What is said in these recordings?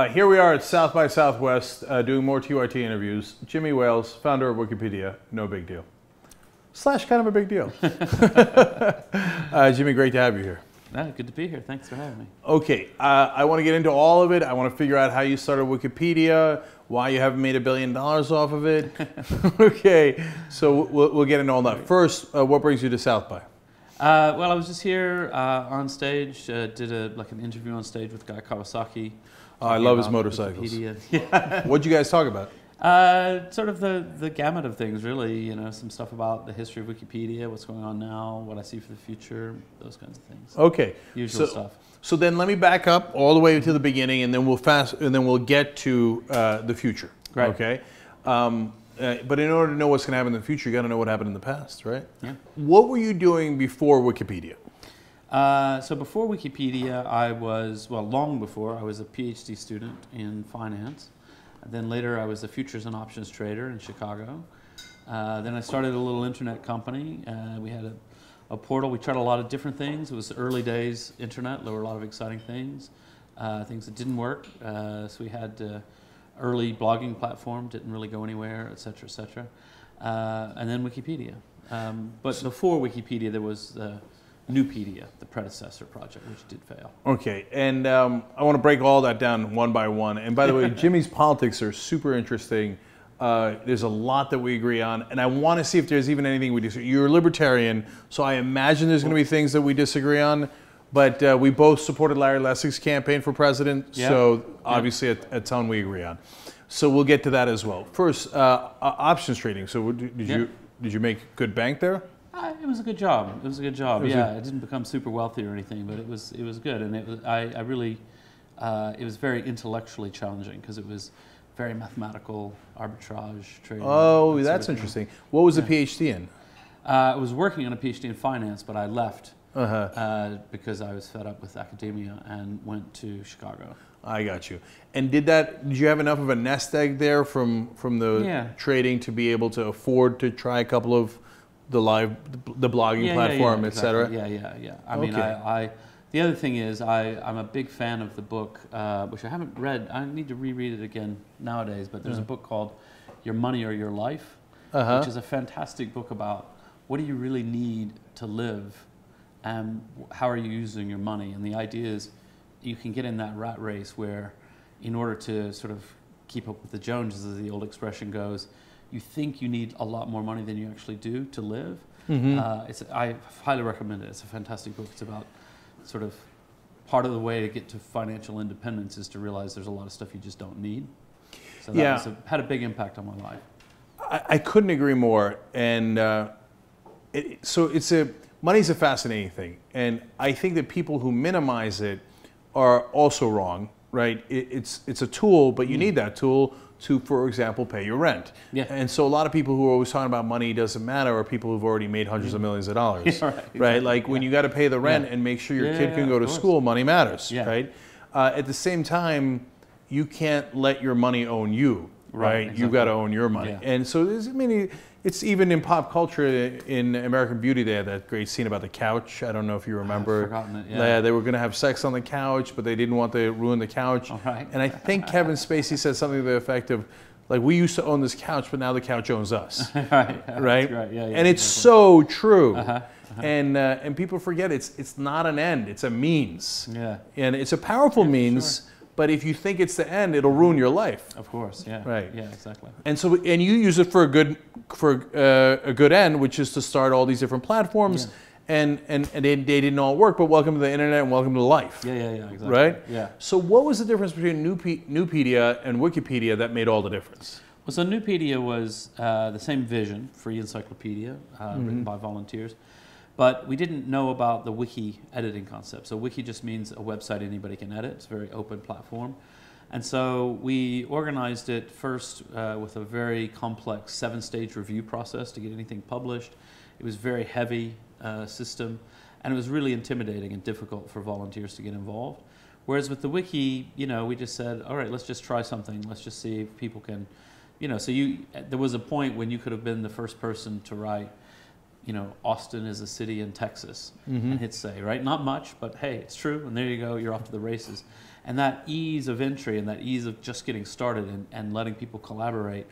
Here we are at South by Southwest doing more TYT interviews. Jimmy Wales, founder of Wikipedia, no big deal. Slash kind of a big deal. Jimmy, great to have you here. Good to be here. Thanks for having me. Okay, I want to get into all of it. I want to figure out how you started Wikipedia, why you haven't made $1 billion off of it. Okay, so we'll get into all that. First, what brings you to South by? Well, I was just here on stage, did an interview on stage with Guy Kawasaki. I love his motorcycles. Yeah. What'd you guys talk about? Sort of the gamut of things, really. You know, some stuff about the history of Wikipedia, what's going on now, what I see for the future, those kinds of things. Okay. Usual stuff. So then let me back up all the way to the beginning, and then we'll get to the future. Right. Okay. But in order to know what's going to happen in the future, you got to know what happened in the past, right? Yeah. What were you doing before Wikipedia? So before Wikipedia, I was, well, long before, I was a PhD student in finance. Then later, I was a futures and options trader in Chicago. Then I started a little internet company. We had a portal. We tried a lot of different things. It was early days internet. There were a lot of exciting things, things that didn't work. So we had early blogging platform, didn't really go anywhere, et cetera, et cetera. And then Wikipedia. But before Wikipedia, there was Nupedia, the predecessor project, which did fail. Okay, and I want to break all that down one by one. And by the way, Jimmy's politics are super interesting. There's a lot that we agree on, and I want to see if there's even anything we disagree. You're a libertarian, so I imagine there's going to be things that we disagree on. But we both supported Larry Lessig's campaign for president, so obviously a ton we agree on. So we'll get to that as well. First, options trading. So did you make good bank there? It was a good job. It was a good job. Yeah, I didn't become super wealthy or anything, but it was good, and it was it was very intellectually challenging because it was very mathematical arbitrage trading. Oh, that's interesting. What was the PhD in? I was working on a PhD in finance, but I left because I was fed up with academia and went to Chicago. I got you. And did you have enough of a nest egg there from the trading to be able to afford to try a couple of the blogging platform, etc.? Yeah. I mean, the other thing is I'm a big fan of the book, which I haven't read. I need to reread it again nowadays, but there's a book called Your Money or Your Life, which is a fantastic book about what do you really need to live and how are you using your money. And the idea is you can get in that rat race where in order to sort of keep up with the Joneses, as the old expression goes, you think you need a lot more money than you actually do to live. I highly recommend it. It's a fantastic book. It's about sort of part of the way to get to financial independence is to realize there's a lot of stuff you just don't need. So that had a big impact on my life. I couldn't agree more. And money's a fascinating thing. And I think that people who minimize it are also wrong, right? It's a tool, but you need that tool to, for example, pay your rent. Yeah. And so a lot of people who are always talking about money doesn't matter are people who've already made hundreds of millions of dollars. Yeah, right, exactly. Right? Like when you got to pay the rent and make sure your kid can go to school, money matters, right? At the same time, you can't let your money own you, right? Exactly. You've got to own your money. Yeah. And so there's it's even in pop culture, in American Beauty, they had that great scene about the couch. I don't know if you remember. I've forgotten it, yeah. They were going to have sex on the couch, but they didn't want to ruin the couch. Right. And I think Kevin Spacey said something to the effect of, like, we used to own this couch, but now the couch owns us. Right? Yeah, and it's so true. And people forget it's not an end, it's a means. Yeah. And it's a powerful means. Sure. But if you think it's the end, it'll ruin your life. Of course, yeah. Right. Yeah, exactly. And so, and you use it for a good end, which is to start all these different platforms, and they didn't all work. But welcome to the internet and welcome to life. Yeah, exactly. Right. Yeah. So, what was the difference between Nupedia and Wikipedia that made all the difference? Well, so Nupedia was the same vision, free encyclopedia, written by volunteers. But we didn't know about the wiki editing concept. So wiki just means a website anybody can edit. It's a very open platform. And so we organized it first with a very complex 7-stage review process to get anything published. It was a very heavy system, and it was really intimidating and difficult for volunteers to get involved. Whereas with the wiki, we just said, all right, let's just try something. Let's just see if people can, so there was a point when you could have been the first person to write, Austin is a city in Texas, and hit say, right? Not much, but hey, it's true, and there you go, you're off to the races. And that ease of entry and that ease of just getting started and letting people collaborate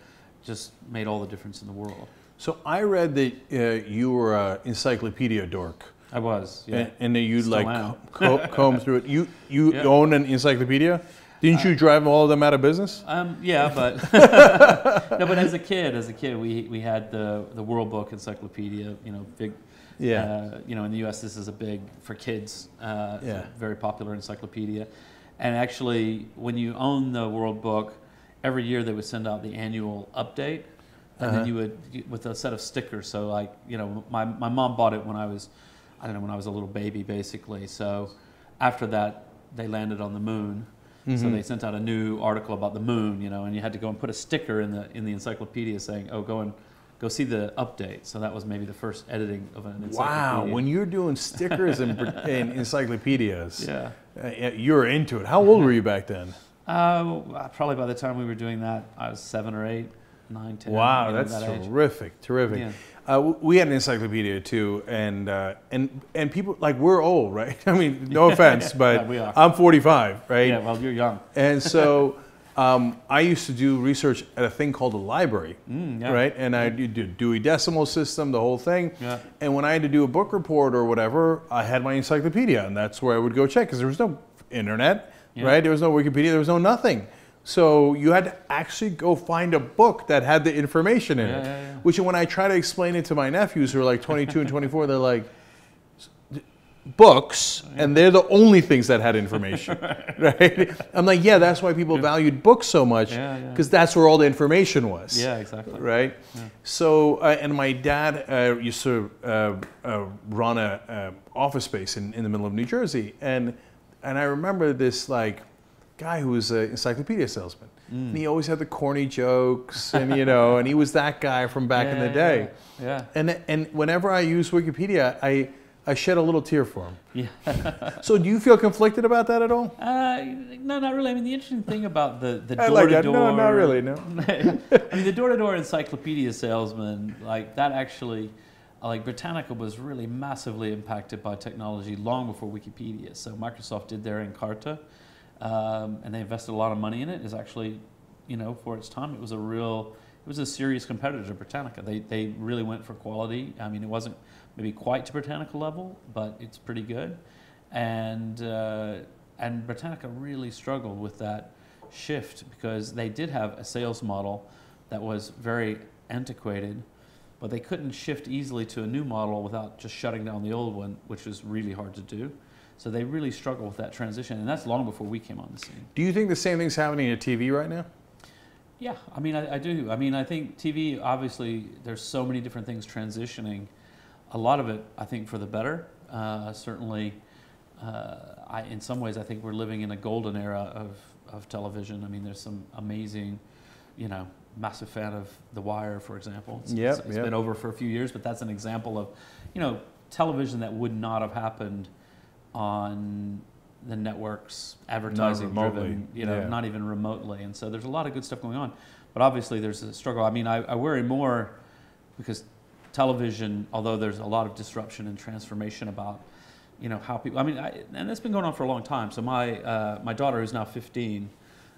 just made all the difference in the world. So I read that you were an Encyclopedia dork. I was, yeah. And that you'd Still like comb through it. You own an Encyclopedia? Didn't you drive all of them out of business? Yeah, but no. But as a kid, we had the World Book Encyclopedia. You know, big. Yeah. You know, in the U.S., this is a big for kids. Very popular encyclopedia. And actually, when you own the World Book, every year they would send out the annual update, and then you would with a set of stickers. So like, you know, my mom bought it when I was, I don't know, when I was a little baby, basically. So after that, they landed on the moon. So they sent out a new article about the moon, you know, and you had to go and put a sticker in the encyclopedia saying, "Oh, go see the update." So that was maybe the first editing of an encyclopedia. Wow, when you're doing stickers in encyclopedias, you're into it. How old were you back then? Probably by the time we were doing that, I was 7 or 8, 9, 10. Wow, that's terrific, terrific. Yeah. We had an encyclopedia too, and people, like, we're old, right? I mean, no offense, but we are. I'm 45, right? Yeah, well, you're young. And so I used to do research at a thing called a library, right? And I did Dewey Decimal System, the whole thing. Yeah. And when I had to do a book report or whatever, I had my encyclopedia, and that's where I would go check, because there was no internet, right? There was no Wikipedia, there was no nothing. So you had to actually go find a book that had the information in it. Which, when I try to explain it to my nephews who are like 22 and 24, they're like, books, and they're the only things that had information, right? I'm like, yeah, that's why people valued books so much, because that's where all the information was. Yeah, exactly. Right? Yeah. So, and my dad used to run a office space in the middle of New Jersey, and I remember this, like, guy who was an encyclopedia salesman. And he always had the corny jokes, and you know, and he was that guy from back in the day. Yeah. And whenever I use Wikipedia, I shed a little tear for him. Yeah. So do you feel conflicted about that at all? No, not really. I mean, the interesting thing about the door-to-door... No, not really, no. I mean, the door-to-door encyclopedia salesman, like, that actually... Like, Britannica was really massively impacted by technology long before Wikipedia. So Microsoft did their Encarta, and they invested a lot of money in it. It's actually, you know, for its time, it was a serious competitor to Britannica. They really went for quality. I mean, it wasn't maybe quite to Britannica level, but it's pretty good. And Britannica really struggled with that shift, because they did have a sales model that was very antiquated, but they couldn't shift easily to a new model without just shutting down the old one, which was really hard to do. So they really struggled with that transition, and that's long before we came on the scene. Do you think the same thing's happening at TV right now? Yeah, I mean, I do. I mean, I think TV, obviously, there's so many different things transitioning. A lot of it, I think, for the better. Certainly, in some ways, I think we're living in a golden era of television. I mean, there's some amazing, you know, massive fan of The Wire, for example. It's been over for a few years, but that's an example of, you know, television that would not have happened on the networks, advertising driven, you know, not even remotely. And so there's a lot of good stuff going on, but obviously there's a struggle. I mean, I worry more because television, although there's a lot of disruption and transformation about, you know, how people, I mean, and it's been going on for a long time. So my daughter, who's now 15,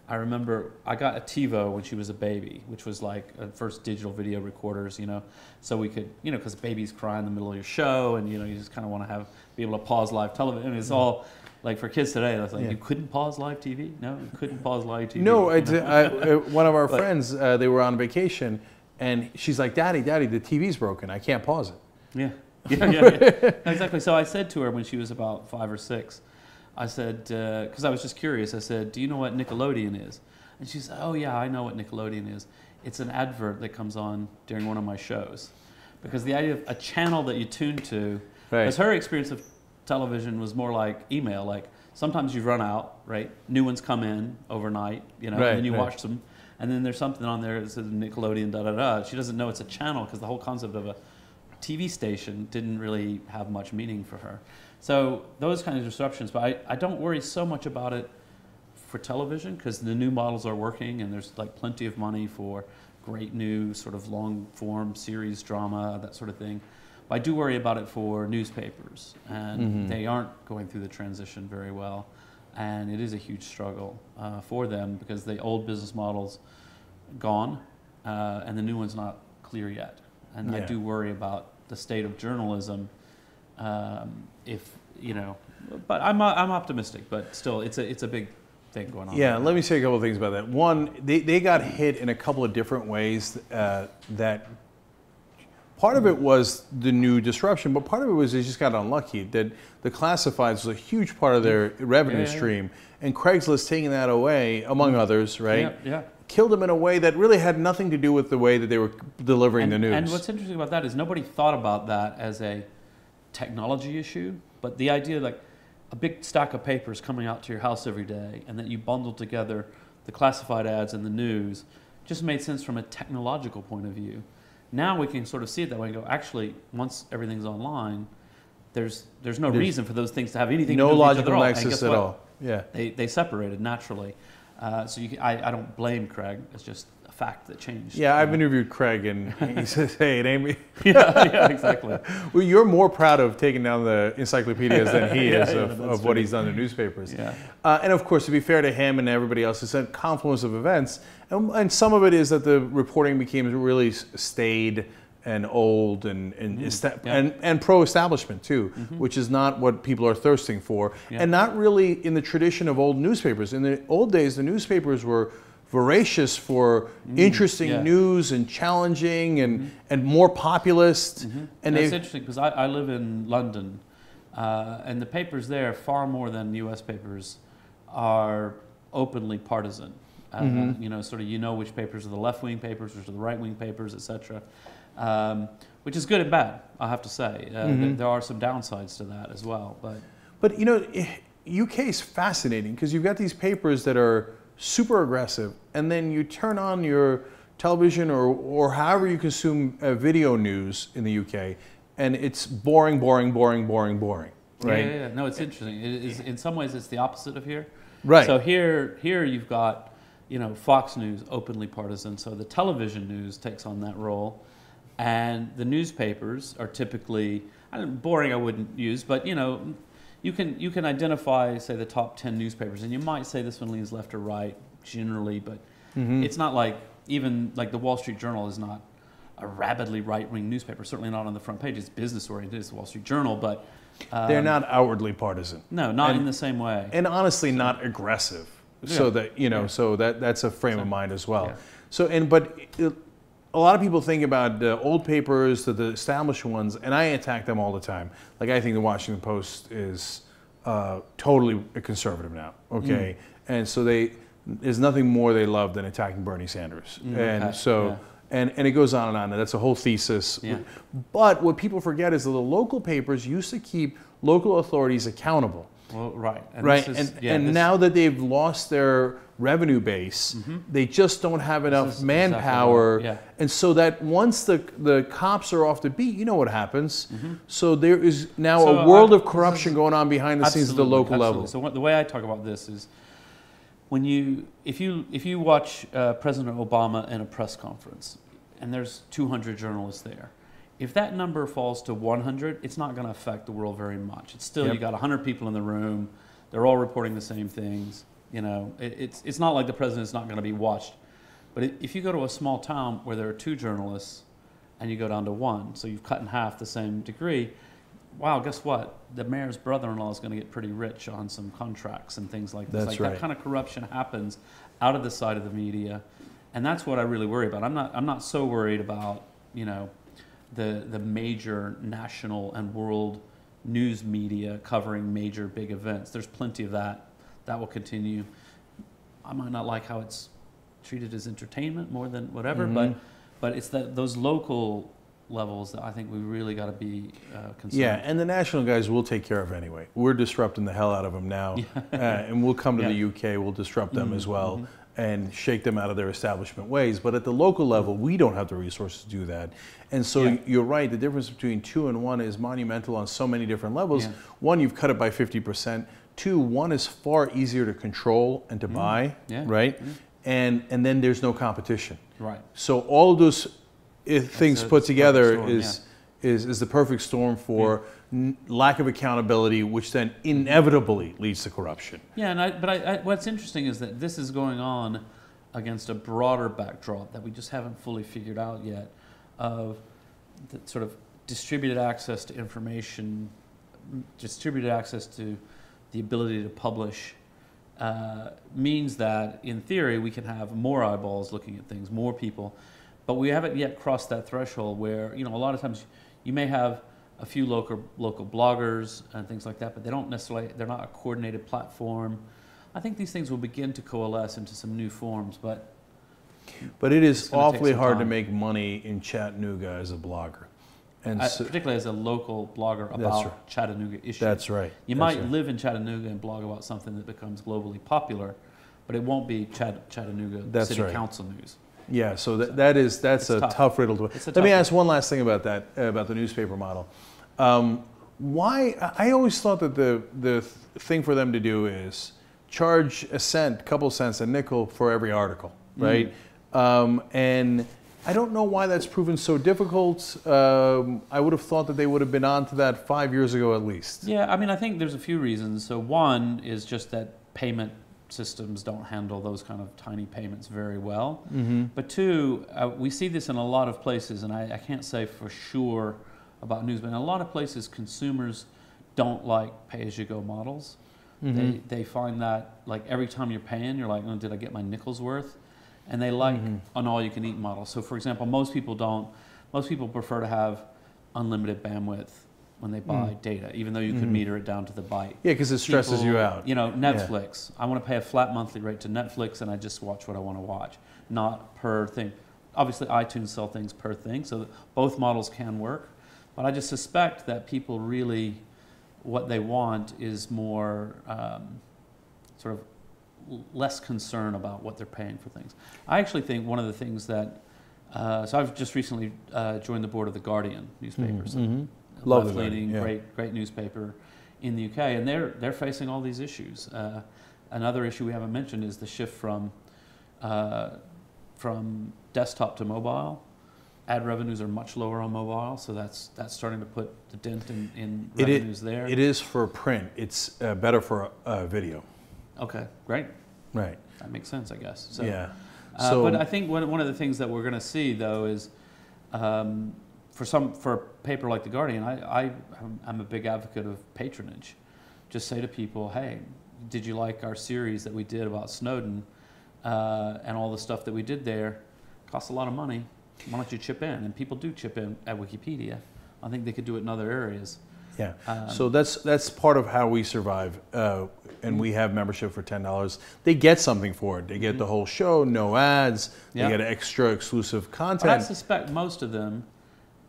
I remember I got a TiVo when she was a baby, which was like first digital video recorders, you know, so we could, you know, because babies cry in the middle of your show, and you know, you just kind of want to be able to pause live television. And it's all like, for kids today, that's like, you couldn't pause live TV? No, you couldn't pause live TV. No, one of our friends, they were on vacation, and she's like, Daddy, the TV's broken. I can't pause it. Yeah, yeah. Exactly. So I said to her when she was about 5 or 6, I said, because I was just curious, I said, do you know what Nickelodeon is? And she said, oh yeah, I know what Nickelodeon is. It's an advert that comes on during one of my shows. Because the idea of a channel that you tune to, because her experience of television was more like email, like sometimes you run out, right? New ones come in overnight, you know, and then you watch them, and then there's something on there that says Nickelodeon, da-da-da. She doesn't know it's a channel, because the whole concept of a TV station didn't really have much meaning for her. So those kind of disruptions, but I don't worry so much about it for television, because the new models are working, and there's like plenty of money for great new sort of long form series drama, that sort of thing. But I do worry about it for newspapers, and they aren't going through the transition very well. and it is a huge struggle for them because the old business model's gone, and the new one's not clear yet. And I do worry about the state of journalism. If you know, but I'm optimistic. But still, it's a big thing going on. Yeah, let me say a couple of things about that. One, they got hit in a couple of different ways. That part of it was the new disruption, but part of it was they just got unlucky. That the classifieds was a huge part of their revenue stream, and Craigslist taking that away, among others, right? Yeah. Killed them in a way that really had nothing to do with the way that they were delivering the news. And what's interesting about that is nobody thought about that as a technology issue, but the idea like a big stack of papers coming out to your house every day and that you bundle together the classified ads and the news just made sense from a technological point of view. Now we can sort of see it that way and go, actually, once everything's online, there's no reason for those things to have anything to do with each other. No logical nexus at all. Yeah. They separated naturally. So I don't blame Craig. It's just a fact that changed. Yeah, I've interviewed Craig, and he says, "Hey, it ain't me." yeah, exactly. Well, you're more proud of taking down the encyclopedias than he is of what he's done in newspapers. Yeah. And of course, to be fair to him and everybody else, it's a confluence of events, and some of it is that the reporting became really staid and old and pro-establishment too, which is not what people are thirsting for, and not really in the tradition of old newspapers. In the old days, the newspapers were voracious for interesting news and challenging and more populist. And it's interesting because I live in London, and the papers there, far more than U.S. papers, are openly partisan. You know, sort of which papers are the left-wing papers, which are the right-wing papers, etc. Which is good and bad, I have to say. There are some downsides to that as well. But you know, UK is fascinating because you've got these papers that are super aggressive, and then you turn on your television or however you consume video news in the UK, and it's boring, right? Yeah. No, it's interesting. It is, in some ways, it's the opposite of here. Right. So here you've got, you know, Fox News, openly partisan. So the television news takes on that role. And the newspapers are typically, boring I wouldn't use, but you know, you can identify, say, the top 10 newspapers, and you might say this one leans left or right generally, but it's not like, even like the Wall Street Journal is not a rabidly right-wing newspaper, certainly not on the front page. It's business-oriented, it's the Wall Street Journal, but... they're not outwardly partisan. No, not in the same way. And honestly, not aggressive. So that, you know, so that's a frame of mind as well. Yeah. So, a lot of people think about the old papers, the established ones, and I attack them all the time. Like, I think the Washington Post is totally a conservative now, okay? And so there's nothing more they love than attacking Bernie Sanders. And so, and it goes on and on, and that's a whole thesis. Yeah. But what people forget is that the local papers used to keep local authorities accountable. Well, right. And now that they've lost their revenue base, they just don't have enough manpower. Exactly right. And so that once the cops are off the beat, you know what happens. So there is now a world of corruption going on behind the scenes at the local level. So the way I talk about this is, if you watch President Obama in a press conference, and there's 200 journalists there, if that number falls to 100, it's not going to affect the world very much. It's still, you got 100 people in the room, they're all reporting the same things. You know, it's not like the president's not going to be watched. But if you go to a small town where there are 2 journalists and you go down to 1, so you've cut in half the same degree, wow, guess what? The mayor's brother-in-law is going to get pretty rich on some contracts and things like this. That's right. That kind of corruption happens out of the side of the media, and that's what I really worry about. I'm not so worried about, you know, the major national and world news media covering major big events. There's plenty of that. That will continue. I might not like how it's treated as entertainment more than whatever, but it's those local levels that I think we really got to be concerned. Yeah, and the national guys will take care of anyway. We're disrupting the hell out of them now, and we'll come to the UK, we'll disrupt them as well, and shake them out of their establishment ways. But at the local level, we don't have the resources to do that. And so you're right, the difference between 2 and 1 is monumental on so many different levels. 1, you've cut it by 50%. 2, 1 is far easier to control and to buy, right? And then there's no competition. Right. So all of those things put together is the perfect storm for lack of accountability, which then inevitably leads to corruption. Yeah, but what's interesting is that this is going on against a broader backdrop that we just haven't fully figured out yet, of the sort of distributed access to information, distributed access to the ability to publish, means that in theory we can have more eyeballs looking at things, more people, but we haven't yet crossed that threshold where, you know, a lot of times you may have a few local bloggers and things like that, but they don't necessarily, they're not a coordinated platform. I think these things will begin to coalesce into some new forms, but it is awfully hard to make money in Chattanooga as a blogger. And particularly as a local blogger about Chattanooga issues. That's right. You might live in Chattanooga and blog about something that becomes globally popular, but it won't be Chattanooga City Council news. Yeah, so that's a tough riddle to. Let me ask one last thing about that, about the newspaper model. Why? I always thought that the thing for them to do is charge a cent, couple cents, a nickel for every article, right? And I don't know why that's proven so difficult. I would have thought that they would have been on to that 5 years ago at least. Yeah, I mean, I think there's a few reasons. So one is just that payment systems don't handle those kind of tiny payments very well. But two, we see this in a lot of places, and I can't say for sure about news, but in a lot of places consumers don't like pay-as-you-go models. They find that like every time you're paying, you're like, oh, did I get my nickels worth? And they like an all-you-can-eat model. So for example, most people prefer to have unlimited bandwidth when they buy data, even though you could meter it down to the byte. Yeah, because it stresses you out. You know, Netflix. I want to pay a flat monthly rate to Netflix, and I just watch what I want to watch, not per thing. Obviously, iTunes sell things per thing, so both models can work. But I just suspect that people really, what they want is more sort of less concern about what they're paying for things. I actually think one of the things that, so I've just recently joined the board of the Guardian newspaper. Left-leaning, great newspaper in the UK, and they're facing all these issues. Another issue we haven't mentioned is the shift from desktop to mobile. Ad revenues are much lower on mobile, so that's starting to put the dent in revenues there. It is for print. It's better for video. Okay, great. Right. That makes sense, I guess. So, yeah. But I think one of the things that we're going to see, though, is for a paper like The Guardian, I'm a big advocate of patronage. Just say to people, hey, did you like our series that we did about Snowden and all the stuff that we did there? It costs a lot of money. Why don't you chip in? And people do chip in at Wikipedia. I think they could do it in other areas. Yeah, so that's part of how we survive, and we have membership for $10. They get something for it. They get the whole show, no ads. They get extra exclusive content. But I suspect most of them,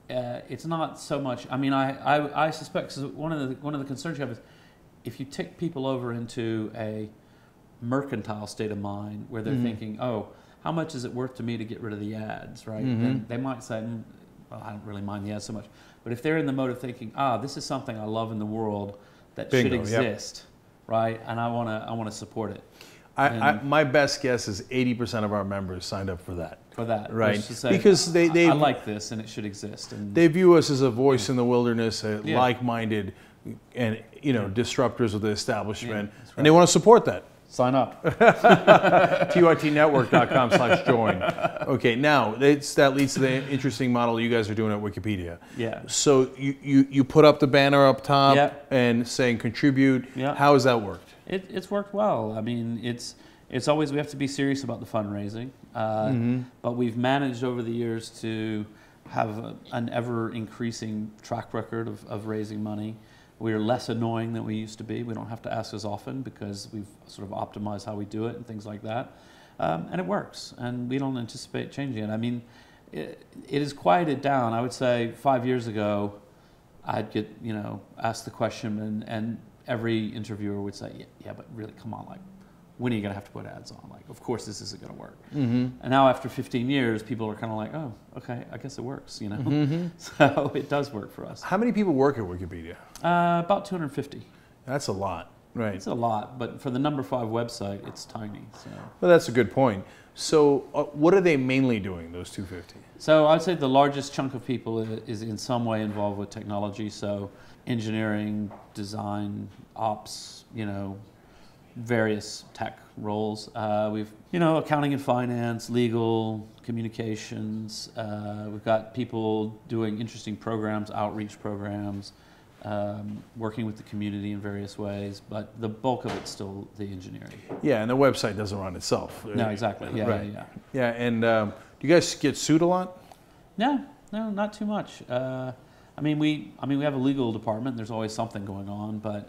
it's not so much. I mean, I suspect one of the concerns you have is if you tick people over into a mercantile state of mind where they're thinking, oh, how much is it worth to me to get rid of the ads, right? Then they might say, well, I don't really mind the ads so much. But if they're in the mode of thinking, this is something I love in the world that should exist, right? And I want to support it. My best guess is 80% of our members signed up for that. Right? Say, because I like this and it should exist. And they view us as a voice in the wilderness, like-minded, and disruptors of the establishment, and they want to support that. Sign up. TYTnetwork.com/join. Okay, now that leads to the interesting model you guys are doing at Wikipedia. Yeah. So you put up the banner up top and saying contribute. Yeah. How has that worked? It's worked well. I mean, it's always, we have to be serious about the fundraising, but we've managed over the years to have an ever increasing track record of raising money. We're less annoying than we used to be. We don't have to ask as often because we've sort of optimized how we do it and things like that. And it works, and we don't anticipate changing it. I mean, it has quieted down. I would say 5 years ago, I'd get, asked the question, and every interviewer would say, yeah, but really, come on, like, when are you going to have to put ads on? Like, of course this isn't going to work. And now after 15 years, people are kind of like, oh, okay, I guess it works, So it does work for us. How many people work at Wikipedia? About 250. That's a lot, right? It's a lot, but for the number 5 website, it's tiny. So. Well, that's a good point. So what are they mainly doing, those 250? So I'd say the largest chunk of people is in some way involved with technology. So engineering, design, ops, various tech roles. We've, accounting and finance, legal, communications. We've got people doing interesting programs, outreach programs, working with the community in various ways, but the bulk of it's still the engineering. Yeah, and the website doesn't run itself. No, exactly. Yeah, right. Yeah, and do you guys get sued a lot? No, not too much. We have a legal department. There's always something going on, but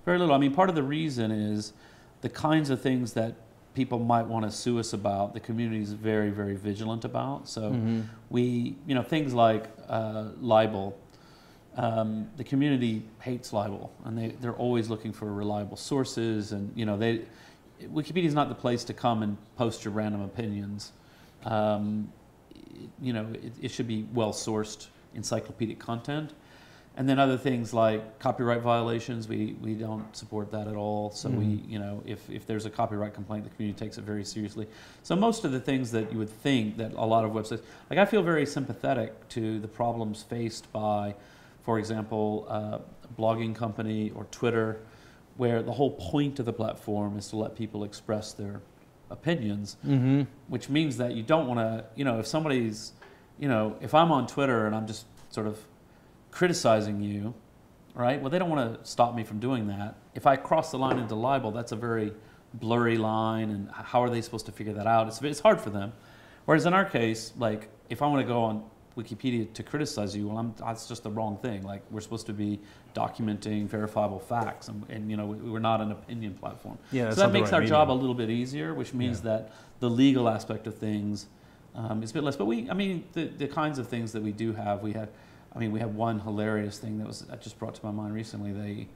very little. Part of the reason is the kinds of things that people might want to sue us about, the community is very, very vigilant about. So we, things like libel. The community hates libel, and they're always looking for reliable sources. And Wikipedia is not the place to come and post your random opinions. It should be well sourced encyclopedic content. And then other things like copyright violations, we don't support that at all. So if there's a copyright complaint, the community takes it very seriously. So most of the things that you would think that a lot of websites, I feel very sympathetic to the problems faced by, for example, a blogging company or Twitter, where the whole point of the platform is to let people express their opinions, which means that you don't want to, if somebody's, if I'm on Twitter and I'm just sort of criticizing you, right? Well, they don't want to stop me from doing that. If I cross the line into libel, that's a very blurry line, and how are they supposed to figure that out? It's hard for them. Whereas in our case, like, if I want to go on Wikipedia to criticize you, well, that's just the wrong thing. Like, we're supposed to be documenting verifiable facts, and we're not an opinion platform. Yeah, so that makes our job a little bit easier, which means that the legal aspect of things is a bit less. But the kinds of things that we do have, we have one hilarious thing that just brought to my mind recently.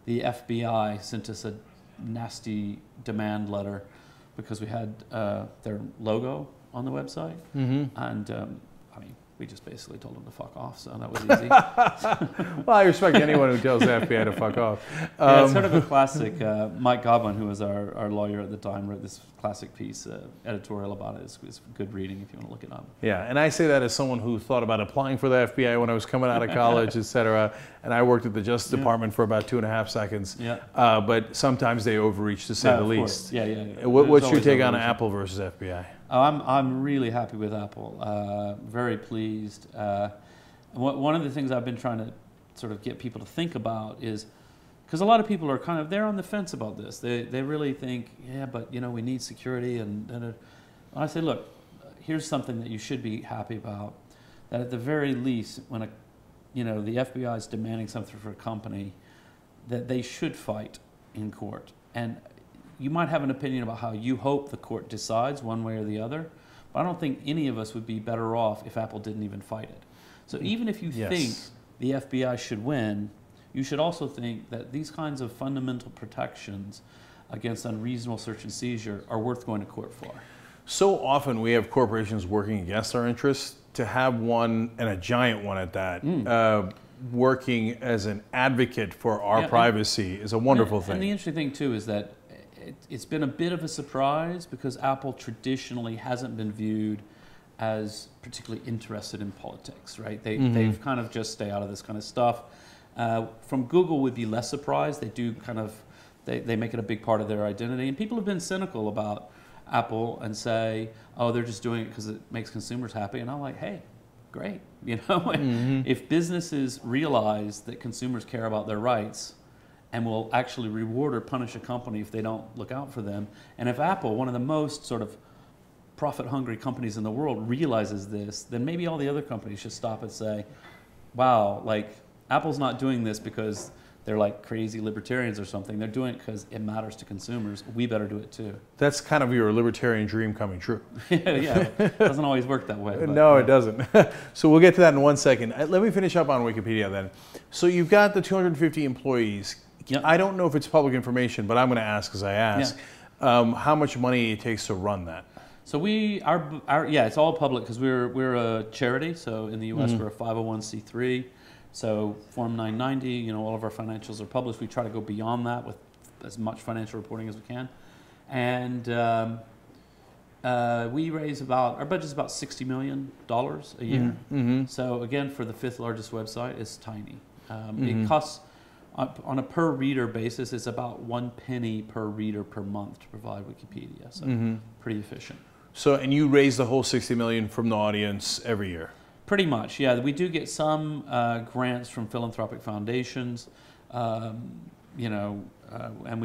The FBI sent us a nasty demand letter because we had their logo on the website, and we just basically told them to fuck off, so that was easy. Well, I respect anyone who tells the FBI to fuck off. Yeah, it's sort of a classic. Mike Godwin, who was our lawyer at the time, wrote this classic piece, editorial about it. It's good reading if you want to look it up. Yeah, and I say that as someone who thought about applying for the FBI when I was coming out of college, et cetera, and I worked at the Justice Department for about 2.5 seconds. Yeah. But sometimes they overreach, to say the least. Yeah. What's your take on Apple versus FBI? I'm really happy with Apple. Very pleased. One of the things I've been trying to sort of get people to think about is, because a lot of people are they're on the fence about this. They really think, but we need security, and I say, look, here's something that you should be happy about. That at the very least, when the FBI is demanding something for a company, that they should fight in court. And you might have an opinion about how you hope the court decides one way or the other, but I don't think any of us would be better off if Apple didn't even fight it. So even if you think the FBI should win, you should also think that these kinds of fundamental protections against unreasonable search and seizure are worth going to court for. So often we have corporations working against our interests. To have one, and a giant one at that, working as an advocate for our privacy is a wonderful thing. And the interesting thing too is that it's been a bit of a surprise because Apple traditionally hasn't been viewed as particularly interested in politics, right? They've kind of just stay out of this kind of stuff. From Google would be less surprised. They do they make it a big part of their identity. And people have been cynical about Apple and say, oh, they're just doing it because it makes consumers happy. And I'm like, hey, great. If businesses realize that consumers care about their rights and will actually reward or punish a company if they don't look out for them. And if Apple, one of the most sort of profit-hungry companies in the world, realizes this, then maybe all the other companies should stop and say, wow, like, Apple's not doing this because they're like crazy libertarians or something. They're doing it because it matters to consumers. We better do it too. That's kind of your libertarian dream coming true. Yeah, it doesn't always work that way. But, no, it doesn't. So we'll get to that in 1 second. Let me finish up on Wikipedia then. So you've got the 250 employees. Yep. I don't know if it's public information, but I'm going to ask as I ask. Yeah. How much money it takes to run that? So it's all public because we're a charity. So in the U.S. we're a 501c3. So Form 990, all of our financials are published. We try to go beyond that with as much financial reporting as we can. And We raise our budget's about $60 million a year. Mm-hmm. So again, for the 5th largest website, it's tiny. It costs, on a per reader basis, it's about 1 penny per reader per month to provide Wikipedia. So pretty efficient. So, and you raise the whole 60 million from the audience every year? Pretty much, yeah. We do get some grants from philanthropic foundations, you know, and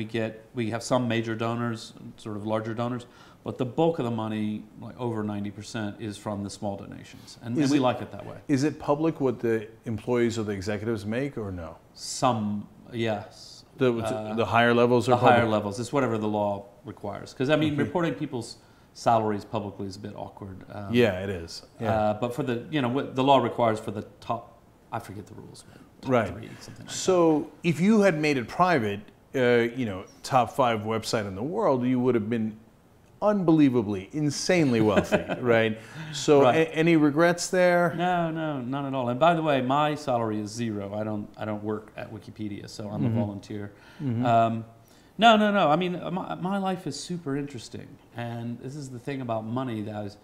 we have some major donors, sort of larger donors, but the bulk of the money, like over 90%, is from the small donations, and we like it that way. Is it public what the employees or the executives make, or no? Some, yes. The higher levels are public? The higher levels. It's whatever the law requires. Because, I mean, reporting people's salaries publicly is a bit awkward. Yeah, it is. Yeah. But for the, you know, what the law requires for the top, I forget the rules, but top 3, something like that. So if you had made it private, you know, top 5 website in the world, you would have been unbelievably, insanely wealthy, right? So any regrets there? No, none at all. And by the way, my salary is 0. I don't work at Wikipedia, so I'm a volunteer. No. I mean, my life is super interesting, and this is the thing about money that is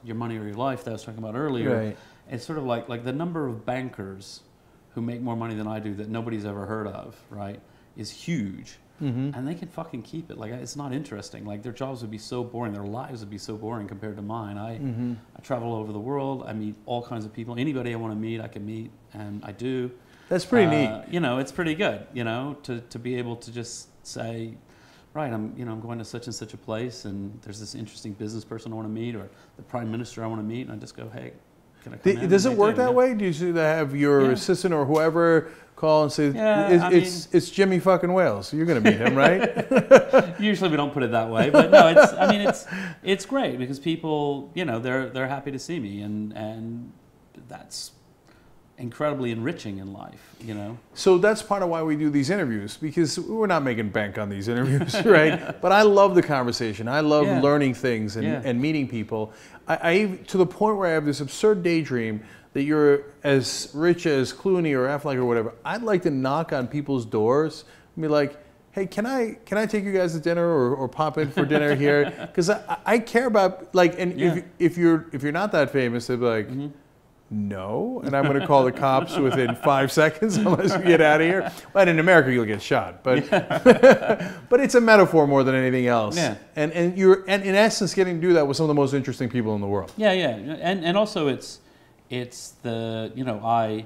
your money or your life that I was talking about earlier. Right. It's sort of like the number of bankers who make more money than I do that nobody's ever heard of, right, is huge. And they can fucking keep it. Like, it's not interesting. Like, their jobs would be so boring. Their lives would be so boring compared to mine. I travel all over the world. I meet all kinds of people. Anybody I want to meet, I can meet, and I do. That's pretty neat. You know, it's pretty good, you know, to be able to just say, right, I'm going to such and such a place, and there's this interesting business person I want to meet, or the prime minister I want to meet, and I just go, hey, can I come in? Does it work that way? Do you have your assistant or whoever call and say, it's Jimmy fucking Wales? You're going to meet him, right? Usually we don't put it that way, but no, it's great because people, you know, they're happy to see me, and that's incredibly enriching in life, you know. So that's part of why we do these interviews, because we're not making bank on these interviews, right? But I love the conversation. I love learning things and meeting people. I to the point where I have this absurd daydream that you're as rich as Clooney or Affleck or whatever. I'd like to knock on people's doors and be like, hey, can I take you guys to dinner or pop in for dinner here? Because I care about, like, and if you're not that famous, they'd be like, no, and I'm going to call the cops within 5 seconds unless you get out of here. But in America, you'll get shot. But but it's a metaphor more than anything else. Yeah. And you're in essence getting to do that with some of the most interesting people in the world. Yeah. And also it's the, you know, I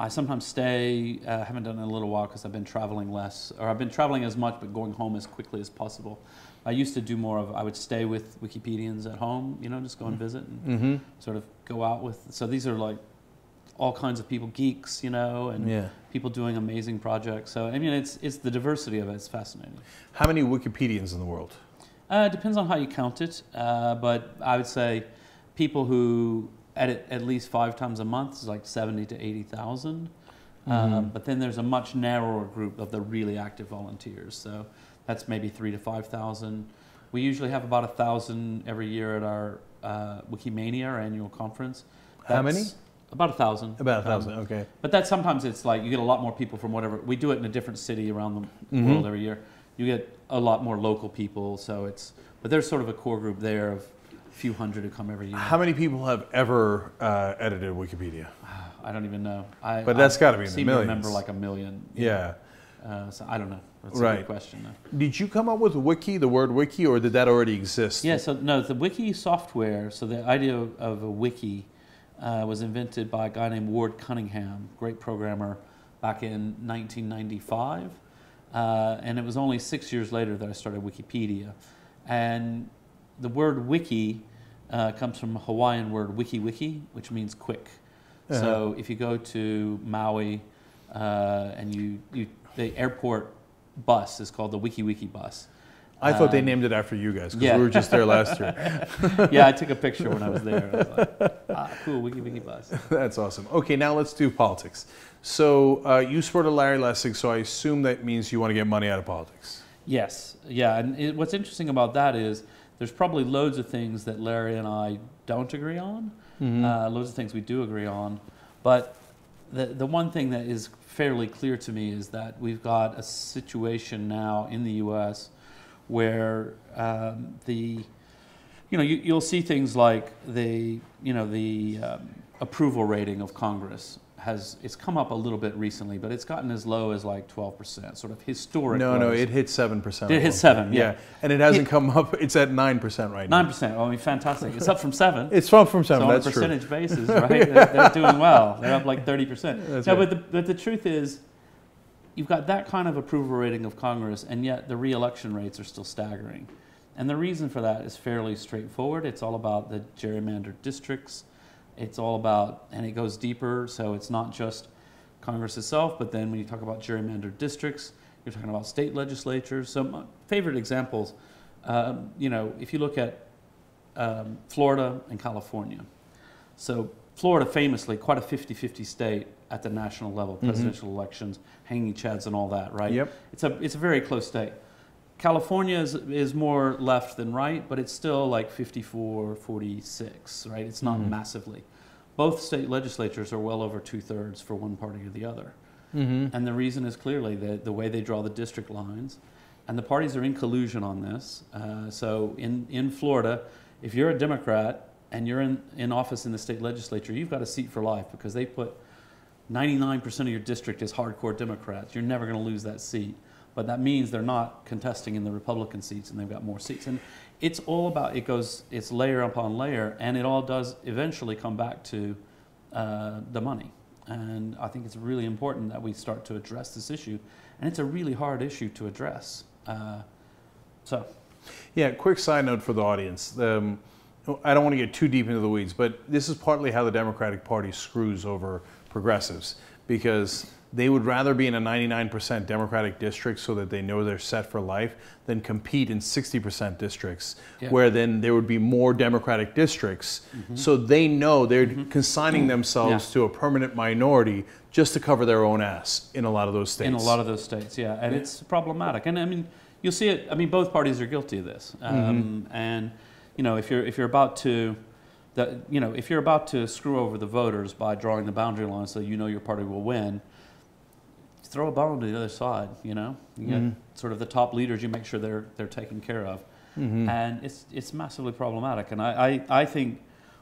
sometimes stay. I haven't done it in a little while because I've been traveling less, or I've been traveling as much but going home as quickly as possible. I used to do more of, I would stay with Wikipedians at home, you know, just go and visit and sort of go out with. So these are like all kinds of people, geeks, you know, and people doing amazing projects. So, I mean, it's the diversity of it. It's fascinating. How many Wikipedians in the world? It depends on how you count it. But I would say people who edit at least 5 times a month is like 70 to 80,000. But then there's a much narrower group of the really active volunteers. So that's maybe 3,000 to 5,000. We usually have about 1,000 every year at our Wikimania, our annual conference. How many? About 1,000. About 1,000, okay. But that sometimes it's like you get a lot more people from whatever. We do it in a different city around the world every year. You get a lot more local people. So but there's sort of a core group there of a few hundred who come every year. How many people have ever edited Wikipedia? I don't even know. But that's got to be in the millions. I remember like 1 million. Yeah. So I don't know. That's a good question, though. Did you come up with Wiki, the word Wiki, or did that already exist? Yeah, so no, the Wiki software, so the idea of a Wiki was invented by a guy named Ward Cunningham, great programmer, back in 1995. And it was only 6 years later that I started Wikipedia. And the word Wiki comes from a Hawaiian word, wiki, which means quick. So if you go to Maui and the airport bus is called the Wiki bus. I thought they named it after you guys because we were just there last year. Yeah, I took a picture when I was there. I was like, cool, Wiki bus. That's awesome. Okay, now let's do politics. So you supported Larry Lessig, so I assume that means you want to get money out of politics. Yes, yeah, and what's interesting about that is there's probably loads of things that Larry and I don't agree on, loads of things we do agree on, but the one thing that is fairly clear to me is that we've got a situation now in the U.S. where the you know, you'll see things like the approval rating of Congress it's come up a little bit recently, but it's gotten as low as like 12%, sort of historic. No, it hit 7%. It hit 7, yeah. And it hasn't come up. It's at 9% right now. 9%. I mean, fantastic. It's up from 7. It's up from 7. So That's on a true. percentage basis, right? They're doing well. They're up like 30%. That's no, right. but the truth is, you've got that kind of approval rating of Congress, and yet the re-election rates are still staggering. And the reason for that is fairly straightforward. It's all about the gerrymandered districts. It's all about, and it goes deeper, so it's not just Congress itself, but then when you talk about gerrymandered districts, you're talking about state legislatures. So my favorite examples, you know, if you look at Florida and California. So Florida famously, quite a 50-50 state at the national level, presidential elections, hanging chads and all that, right? Yep. It's a very close state. California is more left than right, but it's still like 54-46, right? It's not massively. Both state legislatures are well over 2/3 for one party or the other. And the reason is clearly the way they draw the district lines. And the parties are in collusion on this. So in Florida, if you're a Democrat and you're in office in the state legislature, you've got a seat for life because they put 99% of your district as hardcore Democrats. You're never going to lose that seat. But that means they're not contesting in the Republican seats and they've got more seats. And it's all about, it's layer upon layer, and it all does eventually come back to the money. And I think it's really important that we start to address this issue. And it's a really hard issue to address. Yeah, quick side note for the audience. I don't want to get too deep into the weeds, but this is partly how the Democratic Party screws over progressives, because they would rather be in a 99% Democratic district so that they know they're set for life than compete in 60% districts, where then there would be more Democratic districts. So they know they're consigning themselves to a permanent minority just to cover their own ass in a lot of those states. In a lot of those states, yeah. And it's problematic. And I mean, you'll see it, I mean, both parties are guilty of this. And, you know, if you're about to, if you're about to screw over the voters by drawing the boundary line so you know your party will win, throw a bone to the other side, you know? You get sort of the top leaders, you make sure they're taken care of. And it's massively problematic. And I think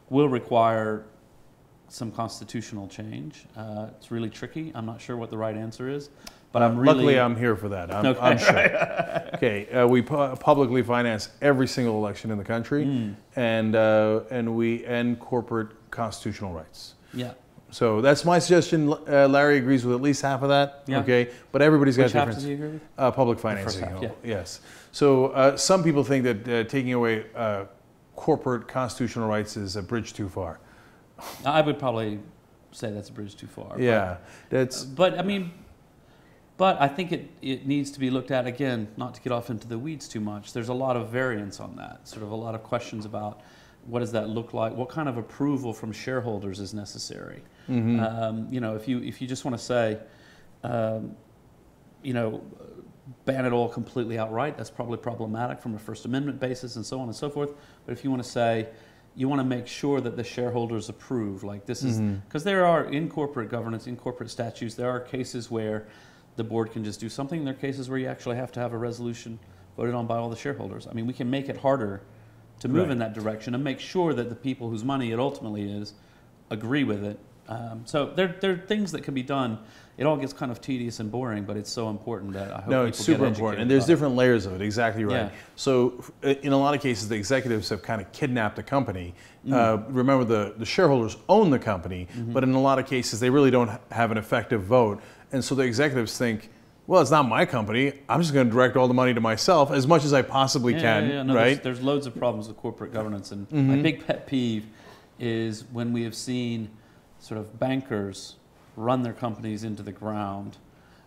will require some constitutional change. It's really tricky. I'm not sure what the right answer is. But luckily, I'm here for that. I'm sure. Okay, we publicly finance every single election in the country, and we end corporate constitutional rights. Yeah. So that's my suggestion. Larry agrees with at least half of that. Yeah. Okay, but everybody's got different. Which half does he agree with? Public financing. Half, yeah. Yes. So some people think that taking away corporate constitutional rights is a bridge too far. I would probably say that's a bridge too far. Yeah, that's. But I mean. But I think it needs to be looked at again, not to get off into the weeds too much. There's a lot of variance on that, sort of a lot of questions about what does that look like, what kind of approval from shareholders is necessary. You know, if you just want to say, you know, ban it all completely outright, that's probably problematic from a First Amendment basis and so on and so forth. But if you want to say, you want to make sure that the shareholders approve, like this is, because there are in corporate governance, in corporate statutes, there are cases where the board can just do something. There are cases where you actually have to have a resolution voted on by all the shareholders. I mean, we can make it harder to move in that direction and make sure that the people whose money it ultimately is agree with it. So there are things that can be done. It all gets kind of tedious and boring, but it's so important that I hope no, it's super important. And there's different layers of it. Exactly right. Yeah. So in a lot of cases, the executives have kind of kidnapped the company. Remember, the shareholders own the company, but in a lot of cases, they really don't have an effective vote. And so the executives think, well, it's not my company. I'm just going to direct all the money to myself as much as I possibly can, no, right? There's loads of problems with corporate governance. And my big pet peeve is when we have seen sort of bankers run their companies into the ground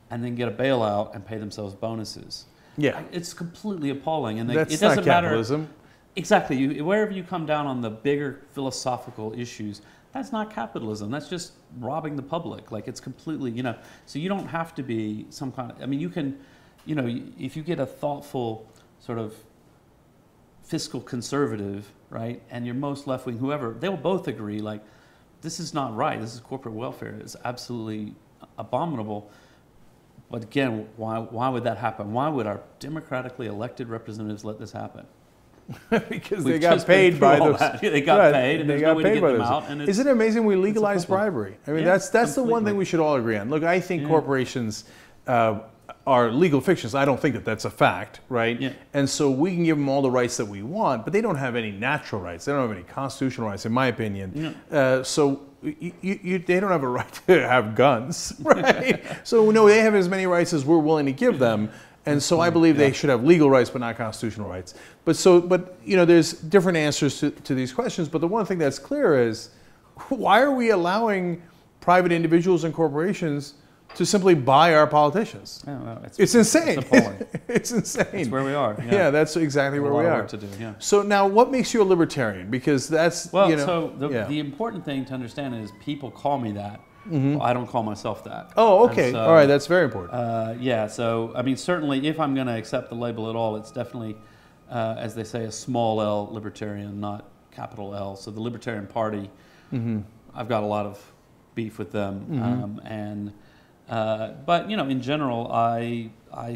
and then get a bailout and pay themselves bonuses. Yeah. It's completely appalling. And That's it doesn't not capitalism. Matter. Exactly. Wherever you come down on the bigger philosophical issues, that's not capitalism. That's just robbing the public. Like, it's completely, you know, so you don't have to be some kind of, I mean, you can, you know, if you get a thoughtful sort of fiscal conservative, right, and your most left-wing, whoever, they will both agree, like, this is not right. This is corporate welfare. It's absolutely abominable. But again, why would that happen? Why would our democratically elected representatives let this happen? because they got paid by those. They got paid, and there's no way to get them out. And isn't it amazing we legalize bribery? I mean, that's the one thing we should all agree on. Look, I think corporations are legal fictions. I don't think that that's a fact, right? Yeah. And so we can give them all the rights that we want, but they don't have any natural rights. They don't have any constitutional rights, in my opinion. So they don't have a right to have guns, right? So no, they have as many rights as we're willing to give them. And so I believe they should have legal rights, but not constitutional rights. But you know, there's different answers to these questions. But the one thing that's clear is, why are we allowing private individuals and corporations to simply buy our politicians? It's insane. It's appalling. It's insane. That's where we are. Yeah, that's exactly where we are. To do, yeah. So now, what makes you a libertarian? Because that's the important thing to understand is people call me that. Well, I don't call myself that. Oh, okay. So, all right, that's very important. Yeah, so, I mean, certainly if I'm going to accept the label at all, it's definitely, as they say, a small L libertarian, not capital L. So the Libertarian Party, I've got a lot of beef with them. But, you know, in general, I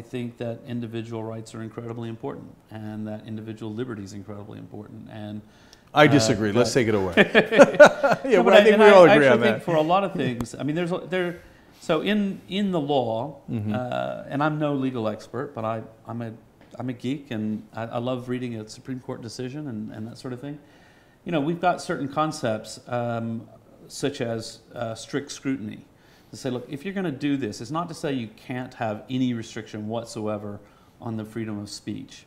think that individual rights are incredibly important, and that individual liberty is incredibly important. And I disagree. Let's take it away. Yeah, but I think we all agree on that. I think for a lot of things, I mean, so in the law, and I'm no legal expert, but I'm a geek, and I love reading a Supreme Court decision and that sort of thing. You know, we've got certain concepts such as strict scrutiny to say, look, if you're going to do this, it's not to say you can't have any restriction whatsoever on the freedom of speech.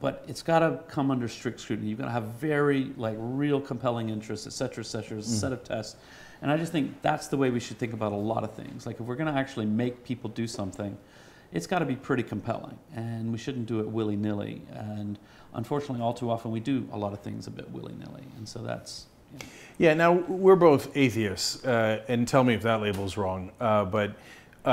But it's got to come under strict scrutiny. You've got to have very, real compelling interests, et cetera, a set of tests. And I just think that's the way we should think about a lot of things. Like, if we're going to actually make people do something, it's got to be pretty compelling. And we shouldn't do it willy-nilly. And unfortunately, all too often, we do a lot of things a bit willy-nilly. And so that's... Yeah, now, we're both atheists, and tell me if that label's wrong. I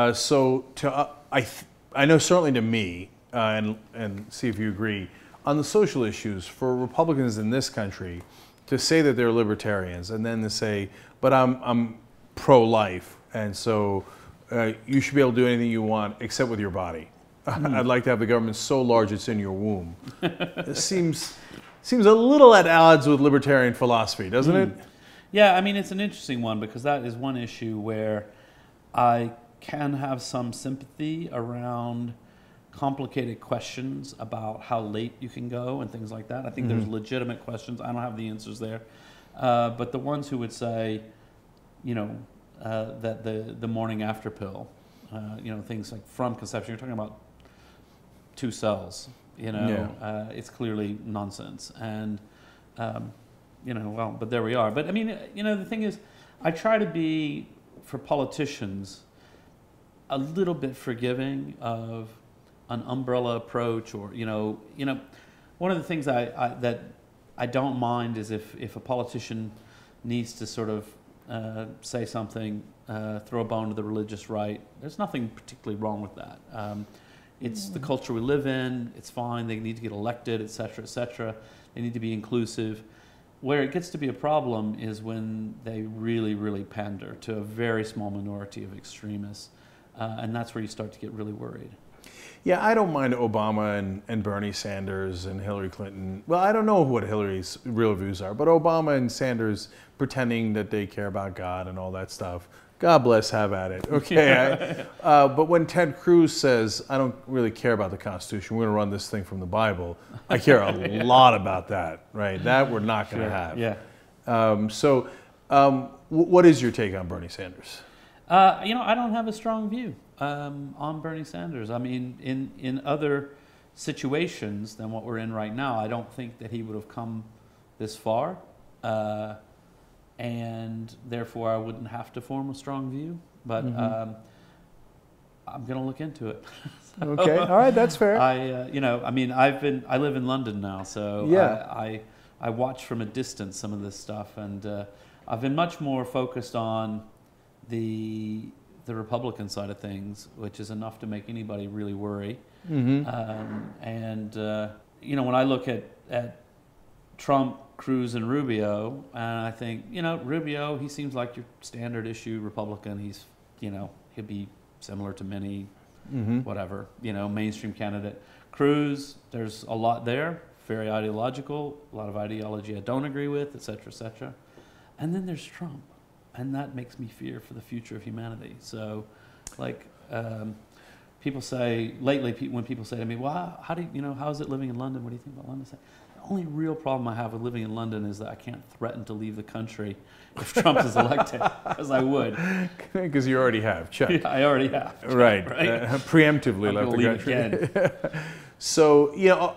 know certainly to me, and see if you agree, on the social issues, for Republicans in this country to say that they're libertarians and then to say, but I'm pro-life, and so you should be able to do anything you want except with your body. I'd like to have the government so large it's in your womb. It seems a little at odds with libertarian philosophy, doesn't it? Yeah, I mean, it's an interesting one, because that is one issue where I can have some sympathy around complicated questions about how late you can go and things like that. I think there's legitimate questions. I don't have the answers there. But the ones who would say, you know, that the morning after pill, you know, things like from conception, you're talking about 2 cells, you know, it's clearly nonsense. And, you know, well, but there we are. But I mean, you know, the thing is, I try to be, for politicians, a little bit forgiving of an umbrella approach, or you know, one of the things that I don't mind is if a politician needs to sort of say something, throw a bone to the religious right. There's nothing particularly wrong with that. It's the culture we live in. It's fine. They need to get elected, et cetera, et cetera. They need to be inclusive. Where it gets to be a problem is when they really, really pander to a very small minority of extremists, and that's where you start to get really worried. Yeah, I don't mind Obama and Bernie Sanders and Hillary Clinton. Well, I don't know what Hillary's real views are, but Obama and Sanders pretending that they care about God and all that stuff. God bless, have at it. Okay. But when Ted Cruz says, I don't really care about the Constitution, we're going to run this thing from the Bible, I care a lot about that, right? That we're not going to have. Yeah. What is your take on Bernie Sanders? You know, I don't have a strong view on Bernie Sanders. I mean, in other situations than what we're in right now, I don't think that he would have come this far, and therefore I wouldn't have to form a strong view. But I'm going to look into it. So, okay, all right, that's fair. You know, I mean, I live in London now, so yeah. I watch from a distance some of this stuff, and I've been much more focused on the Republican side of things, which is enough to make anybody really worry. And you know, when I look at Trump, Cruz, and Rubio, and I think, you know, Rubio, he seems like your standard issue Republican. He's, you know, he'll be similar to many, whatever, you know, mainstream candidate. Cruz, there's a lot there. very ideological, a lot of ideology I don't agree with, et cetera, et cetera. And then there's Trump, and that makes me fear for the future of humanity. So, like, people say, lately when people say to me, well, how is it living in London? What do you think about London? I say, the only real problem I have with living in London is that I can't threaten to leave the country if Trump is elected, because I would. Because you already have, check. Yeah, I already have. Check, right. I'm Preemptively left the country. again. So,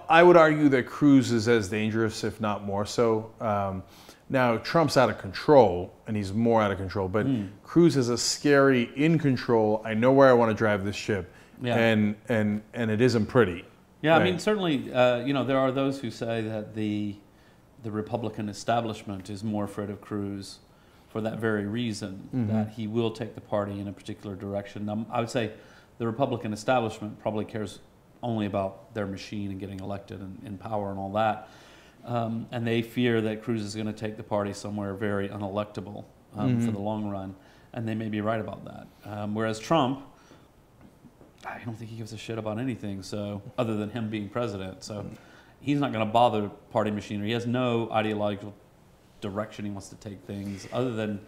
I would argue that Cruz is as dangerous, if not more so. Now, Trump's out of control, and he's more out of control, but Cruz is a scary in control, I know where I want to drive this ship, and it isn't pretty. Yeah, right. I mean, certainly, there are those who say that the Republican establishment is more afraid of Cruz for that very reason, that he will take the party in a particular direction. Now, I would say the Republican establishment probably cares only about their machine and getting elected and in power and all that. And they fear that Cruz is going to take the party somewhere very unelectable for the long run. And they may be right about that. Whereas Trump, I don't think he gives a shit about anything, so other than him being president. So he's not going to bother party machinery. He has no ideological direction he wants to take things other than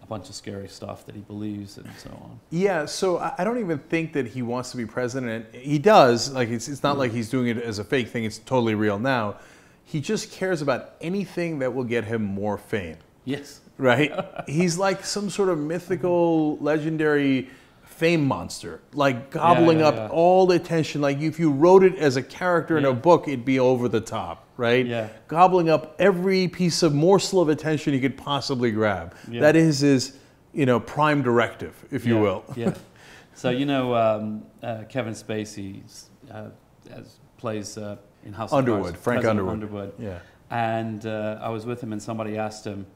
a bunch of scary stuff that he believes and so on. Yeah, so I don't even think that he wants to be president. He does. Like it's not like he's doing it as a fake thing. It's totally real now. He just cares about anything that will get him more fame. Yes. Right? He's like some sort of mythical, legendary fame monster, like gobbling up all the attention. Like if you wrote it as a character in a book, it'd be over the top, right? Yeah. Gobbling up every piece of morsel of attention he could possibly grab. Yeah. That is his, prime directive, if you will. Yeah. So Kevin Spacey plays in House Underwood, of Cards, Frank President Underwood. Yeah. And I was with him, and somebody asked him.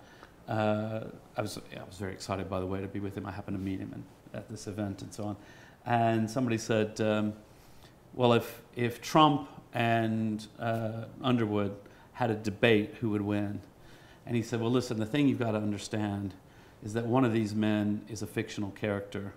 I was very excited, by the way, to be with him. I happened to meet him at this event and so on. And somebody said, well, if Trump and Underwood had a debate, who would win? And he said, well, listen, the thing you've got to understand is that one of these men is a fictional character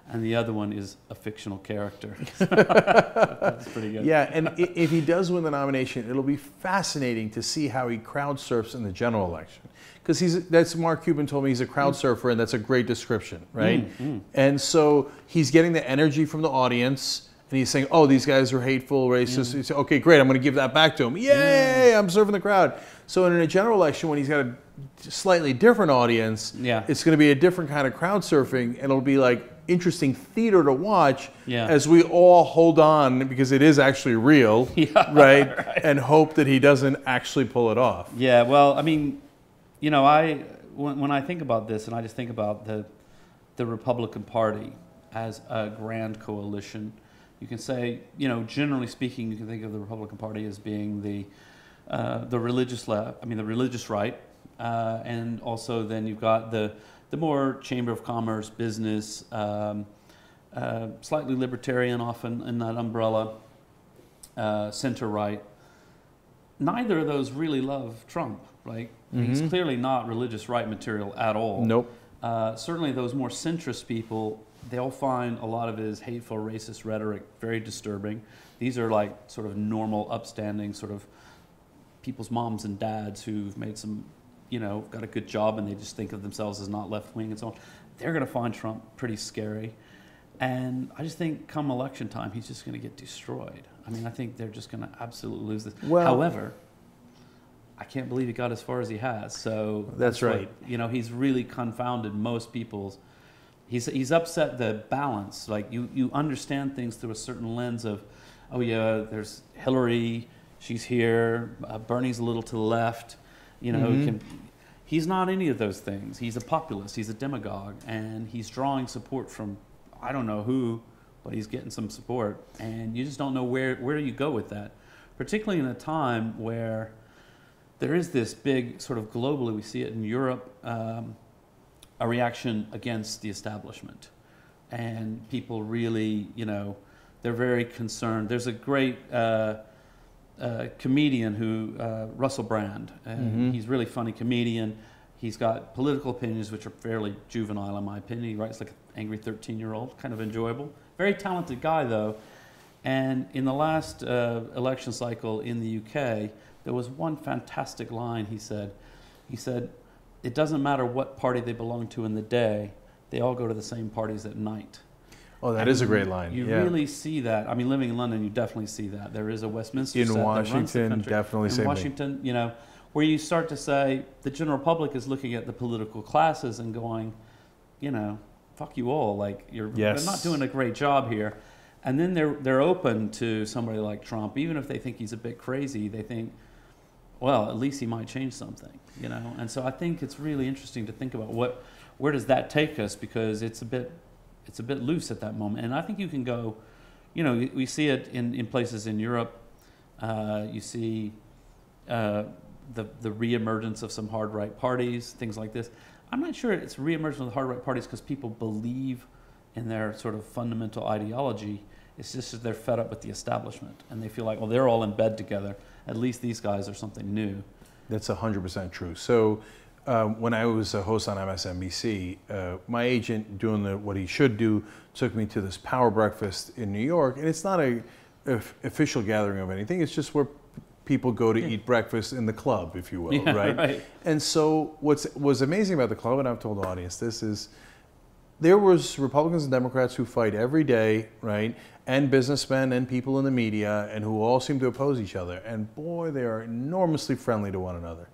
and the other one is a fictional character. That's pretty good. Yeah, and if he does win the nomination, it'll be fascinating to see how he crowd surfs in the general election. Because that's Mark Cuban told me he's a crowd surfer, and that's a great description, right? And so he's getting the energy from the audience, and he's saying, oh, these guys are hateful, racist. He said, okay, great, I'm going to give that back to him. Yay, I'm surfing the crowd. So in a general election, when he's got a slightly different audience, it's going to be a different kind of crowd surfing, and it'll be like interesting theater to watch as we all hold on, because it is actually real, right? And hope that he doesn't actually pull it off. Yeah, well, I mean, when I think about this, and I just think about the Republican Party as a grand coalition, you can say, generally speaking, you can think of the Republican Party as being the religious left, the religious right, and also then you've got the more Chamber of Commerce, business, slightly libertarian often in that umbrella, center right. Neither of those really love Trump, right? He's clearly not religious right material at all. Nope. Certainly those more centrist people, they'll find a lot of his hateful, racist rhetoric very disturbing. These are like sort of normal, upstanding sort of people's moms and dads who've made some, got a good job and they just think of themselves as not left-wing and so on. They're going to find Trump pretty scary. And I just think come election time, he's just going to get destroyed. I think they're just going to absolutely lose this. Well, however, I can't believe he got as far as he has. So that's right. He's really confounded most people's. He's upset the balance. Like you understand things through a certain lens of, oh yeah, there's Hillary, she's here. Bernie's a little to the left. He's not any of those things. He's a populist. He's a demagogue, and he's drawing support from I don't know who, but he's getting some support, and you just don't know where you go with that, particularly in a time where there is this big sort of globally, we see it in Europe, a reaction against the establishment. And people really, they're very concerned. There's a great comedian Russell Brand. He's a really funny comedian. He's got political opinions which are fairly juvenile in my opinion. He writes like an angry 13-year-old, kind of enjoyable. Very talented guy though. And in the last election cycle in the UK, there was one fantastic line he said. He said, it doesn't matter what party they belong to in the day, they all go to the same parties at night. Oh, that is a great line. You really see that. I mean, living in London, you definitely see that. There is a Westminster in set Washington, that runs the definitely in Washington, you know, where you start to say the general public is looking at the political classes and going, you know, fuck you all. Like you're not doing a great job here. And then they're open to somebody like Trump, even if they think he's a bit crazy. They think, well, at least he might change something, you know. And so I think it's really interesting to think about where does that take us, because it's a bit loose at that moment. And I think you can go, you know, we see it in places in Europe. You see the reemergence of some hard right parties, things like this. I'm not sure it's reemergence of the hard right parties because people believe in their sort of fundamental ideology. It's just that they're fed up with the establishment and they feel like, well, they're all in bed together. At least these guys are something new. That's 100% true. So when I was a host on MSNBC, my agent, doing what he should do, took me to this power breakfast in New York. And it's not a official gathering of anything. It's just where people go to eat breakfast in the club, if you will, right? And so what was amazing about the club, and I've told the audience this, is there was Republicans and Democrats who fight every day, right? And businessmen and people in the media, and who all seem to oppose each other. And boy, they are enormously friendly to one another,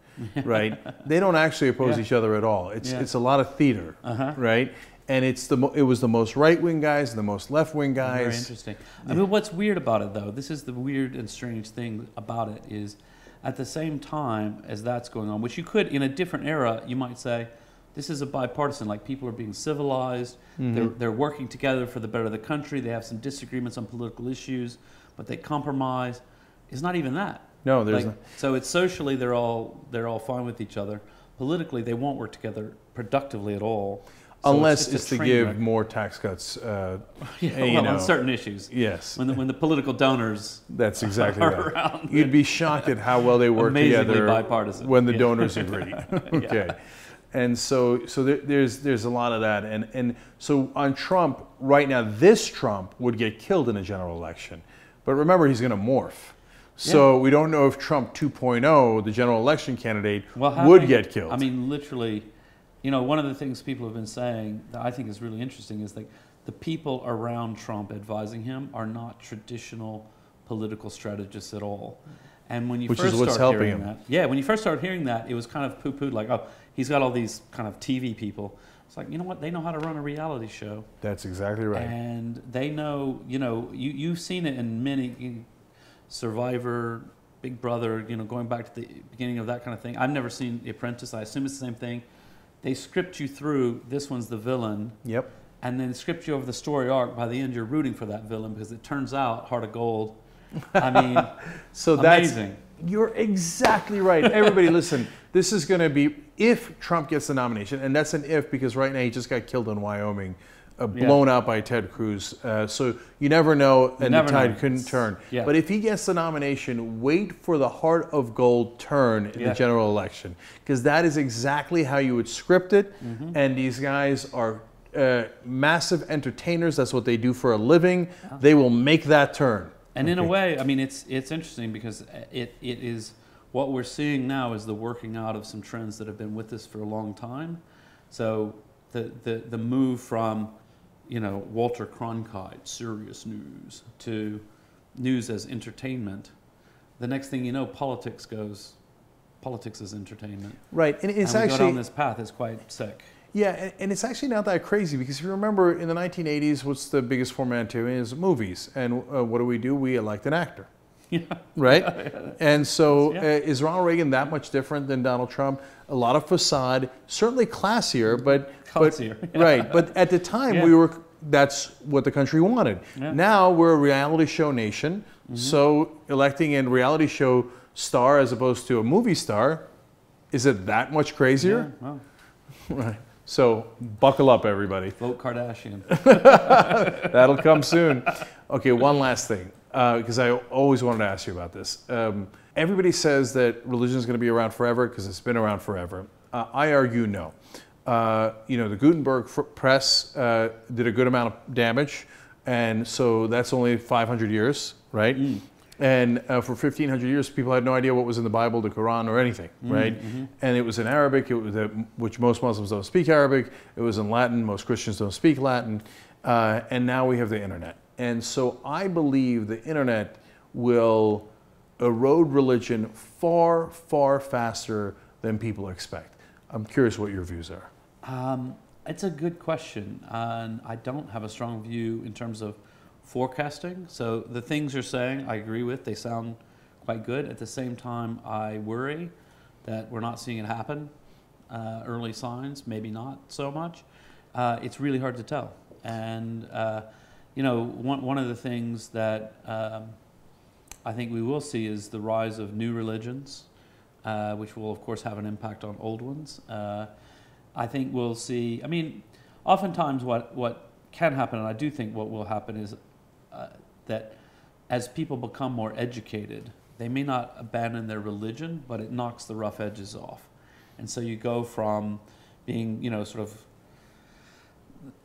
right? They don't actually oppose each other at all. It's a lot of theater, right? And it was the most right-wing guys and the most left-wing guys. Very interesting. I mean, what's weird about it, though, this is the weird and strange thing about it, is at the same time as that's going on, which you could, in a different era, you might say, this is a bipartisan, like people are being civilized, they're working together for the better of the country, they have some disagreements on political issues, but they compromise. It's not even that. No, there's not. So it's socially, they're all fine with each other. Politically, they won't work together productively at all. So unless it's to give more tax cuts, on certain issues. Yes. When the political donors that's exactly are around. You'd be shocked at how well they work together bipartisan. When the donors agree. Okay. And so there's a lot of that. And so on Trump, right now, this Trump would get killed in a general election. But remember, he's going to morph. So we don't know if Trump 2.0, the general election candidate, would get killed. I mean, literally, you know, one of the things people have been saying that I think is really interesting is like the people around Trump advising him are not traditional political strategists at all. And when you first start hearing that, when you first started hearing that, it was kind of poo-pooed, like, oh, he's got all these kind of TV people. It's like, you know what? They know how to run a reality show. That's exactly right. And they know, you know, you've seen it in many Survivor, Big Brother, you know, going back to the beginning of that kind of thing. I've never seen The Apprentice. I assume it's the same thing. They script you through, this one's the villain. Yep. And then script you over the story arc. By the end, you're rooting for that villain because it turns out, Heart of Gold, I mean, so amazing. You're exactly right. Everybody listen, this is going to be, if Trump gets the nomination, and that's an if because right now he just got killed in Wyoming, blown out by Ted Cruz. So you never know, and the tide couldn't turn. Yeah. But if he gets the nomination, wait for the Heart of Gold turn in the general election, because that is exactly how you would script it. And these guys are massive entertainers. That's what they do for a living. They will make that turn. And in a way, I mean, it's interesting because it is what we're seeing now is the working out of some trends that have been with us for a long time. So the move from, you know, Walter Cronkite, serious news, to news as entertainment. The next thing you know, politics is entertainment. Right, and it's and we actually go down this path is quite sick. Yeah, and it's actually not that crazy because if you remember in the 1980s, what's the biggest form of entertainment is movies, and what do? We elect an actor, right? And so is Ronald Reagan that much different than Donald Trump? A lot of facade, certainly classier, but right. But at the time, that's what the country wanted. Now we're a reality show nation, so electing a reality show star as opposed to a movie star, is it that much crazier? Yeah, well. Right. So buckle up, everybody. Vote Kardashian. That'll come soon. Okay, one last thing, because I always wanted to ask you about this. Everybody says that religion is going to be around forever because it's been around forever. I argue no. You know, the Gutenberg press did a good amount of damage. And so that's only 500 years, right? And for 1,500 years, people had no idea what was in the Bible, the Quran, or anything, right? And it was in Arabic, which most Muslims don't speak Arabic. It was in Latin, most Christians don't speak Latin. And now we have the internet. And so I believe the internet will erode religion far, far faster than people expect. I'm curious what your views are. It's a good question, and I don't have a strong view in terms of forecasting. So the things you're saying, I agree with. They sound quite good. At the same time, I worry that we're not seeing it happen. Early signs, maybe not so much. It's really hard to tell. And one of the things that I think we will see is the rise of new religions, which will, of course, have an impact on old ones. I think we'll see. I mean, oftentimes what can happen, and I do think what will happen, is that as people become more educated, they may not abandon their religion, but it knocks the rough edges off. And so you go from being, sort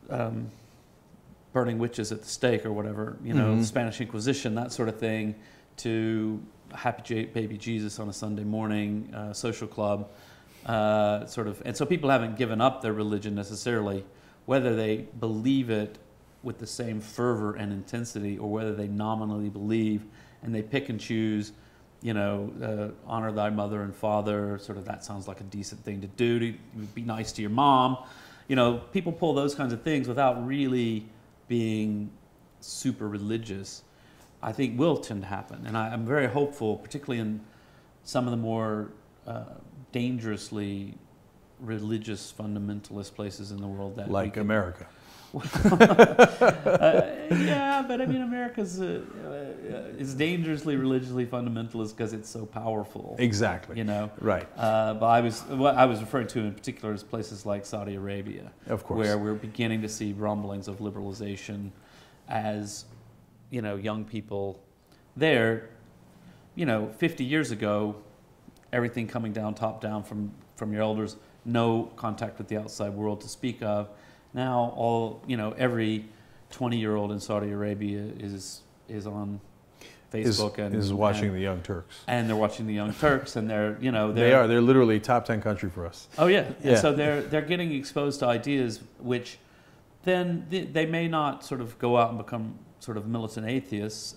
of burning witches at the stake or whatever, the Spanish Inquisition, that sort of thing, to Happy Baby Jesus on a Sunday morning, social club, and so people haven't given up their religion necessarily, whether they believe it with the same fervor and intensity, or whether they nominally believe and they pick and choose, honor thy mother and father, sort of, that sounds like a decent thing to do, to be nice to your mom. People pull those kinds of things without really being super religious, I think will tend to happen. And I'm very hopeful, particularly in some of the more dangerously religious fundamentalist places in the world, that like America. Yeah, but I mean, America's is dangerously religiously fundamentalist because it's so powerful. Exactly. Right. But what I was referring to in particular is places like Saudi Arabia, of course, where we're beginning to see rumblings of liberalization, as young people there. 50 years ago, everything coming down, top down from your elders, no contact with the outside world to speak of. Now every 20-year-old in Saudi Arabia is on Facebook and is watching the Young Turks. And they're watching the Young Turks, and they're they're literally a top 10 country for us. Oh yeah. And so they're getting exposed to ideas which then they may not sort of go out and become sort of militant atheists,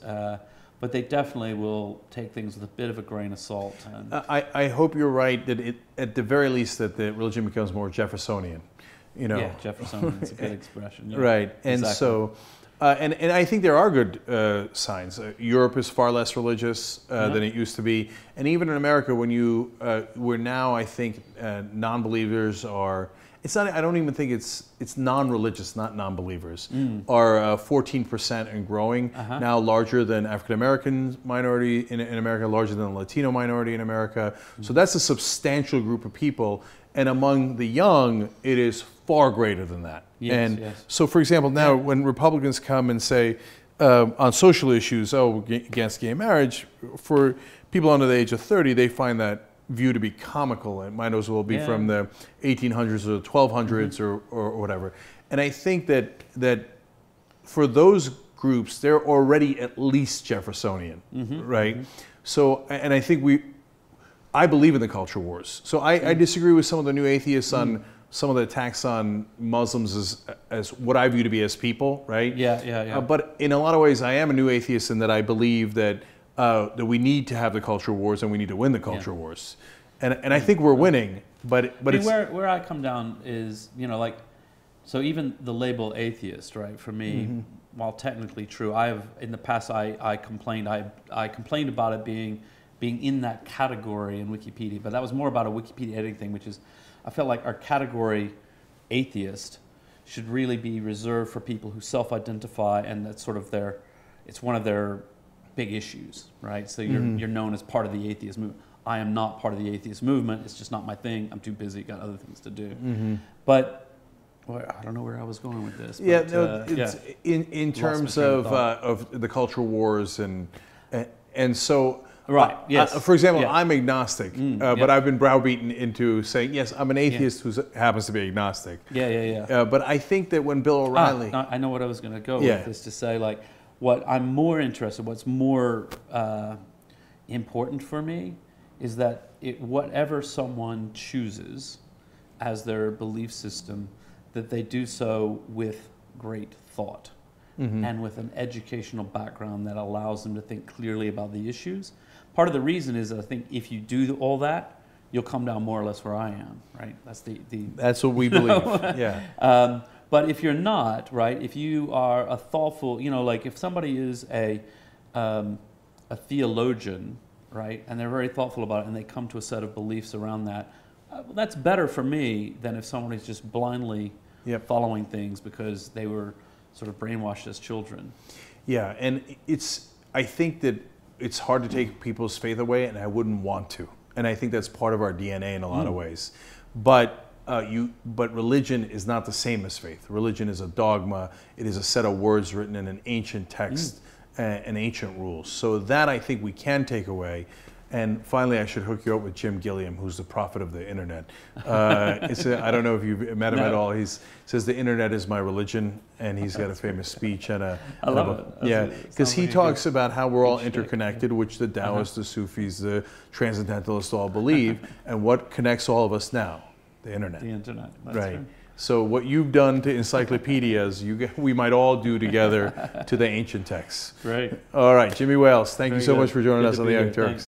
but they definitely will take things with a bit of a grain of salt. And I hope you're right that at the very least that the religion becomes more Jeffersonian. Yeah, Jeffersonian is a good expression. Yeah. Right, and exactly. so, and I think there are good signs. Europe is far less religious than it used to be, and even in America, we're now, I think, non-believers are. It's not. I don't even think it's non-religious, not non-believers, are 14% and growing. Now larger than African American minority in America, larger than the Latino minority in America. So that's a substantial group of people. And among the young, it is far greater than that. Yes. So, for example, now when Republicans come and say on social issues, against gay marriage, for people under the age of 30, they find that view to be comical. It might as well be from the 1800s or the 1200s or whatever. And I think that for those groups, they're already at least Jeffersonian, right? So, and I think I believe in the culture wars. So I disagree with some of the new atheists on some of the attacks on Muslims as what I view to be as people, right? Yeah. But in a lot of ways, I am a new atheist in that I believe that we need to have the culture wars and we need to win the culture wars. And I think we're winning, but it's... Where I come down is, so even the label atheist, right, for me, while technically true, in the past I complained about it being in that category in Wikipedia, but that was more about a Wikipedia editing thing, which is, I felt like our category atheist should really be reserved for people who self-identify, and that's sort of it's one of their big issues, right? So you're known as part of the atheist movement. I am not part of the atheist movement. It's just not my thing. I'm too busy, got other things to do. But I don't know where I was going with this. But, in terms of the cultural wars and so Right, yes. For example, I'm agnostic, but I've been browbeaten into saying, yes, I'm an atheist who happens to be agnostic. But I think that when Bill O'Reilly... I know what I was going to go with, is to say, like, what I'm more interested, what's more important for me is that whatever someone chooses as their belief system, that they do so with great thought and with an educational background that allows them to think clearly about the issues. Part of the reason is that I think if you do all that, you'll come down more or less where I am, right? That's what we believe, but if you're not, right, if you are a thoughtful, like if somebody is a theologian, right, and they're very thoughtful about it and they come to a set of beliefs around that, that's better for me than if someone is just blindly following things because they were sort of brainwashed as children. Yeah, and I think that it's hard to take people's faith away, and I wouldn't want to. And I think that's part of our DNA in a lot of ways. But religion is not the same as faith. Religion is a dogma. It is a set of words written in an ancient text and ancient rules. So that I think we can take away. And finally, I should hook you up with Jim Gilliam, who's the prophet of the internet. I don't know if you've met him at all. He says the internet is my religion, and he's got a famous speech and a. I love it. Yeah, because he talks about how we're all interconnected, which the Taoists, the Sufis, the Transcendentalists all believe, and what connects all of us now, the internet. The internet. That's right. True. So what you've done to encyclopedias, we might all do together to the ancient texts. Great. All right, Jimmy Wales, thank you so much for joining us on the Young Turks.